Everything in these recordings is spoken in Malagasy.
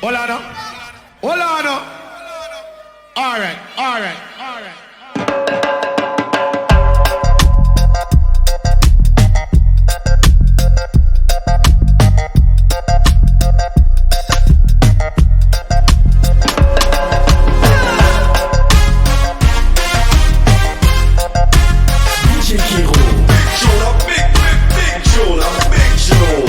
Hold on. Hold on. All right. DJ Kiero, show a big show, a big show.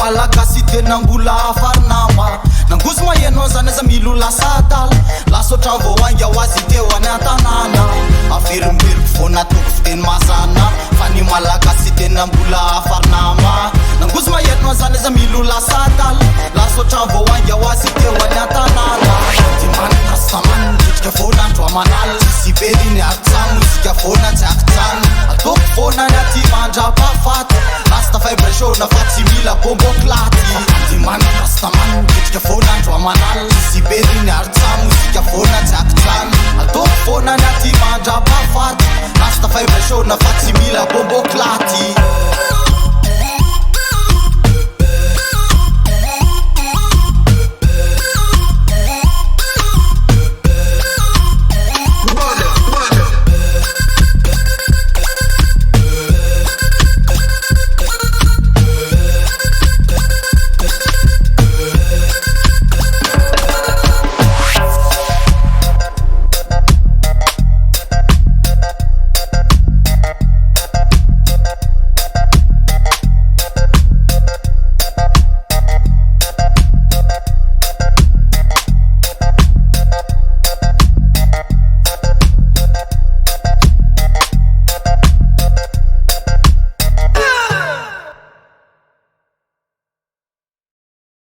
Malagasy tena mbola afarnama nangozma ianao zany aza milo lasadala lasotra vao ainga ho azy teo any an-tanàna averimberiko vao natoko fiteny mazana fa ny Malagasy tena mbola afarnama nangozma ianao zany aza milo lasadala lasotra vao ainga ho azy teo any an-tanàna dimanitra samany mitrika vona andro amanala sy beriny atsano isika vona tsy akitsano atoko vona ny aty mandrapafato lasta vibration na fa tsy mila bombo klaty dimanitra samany mitrika vona andro amanala sy beriny atsano isika vona tsy akitsano atoko vona ny aty mandrapafato lasta vibration na fa tsy mila bombo klaty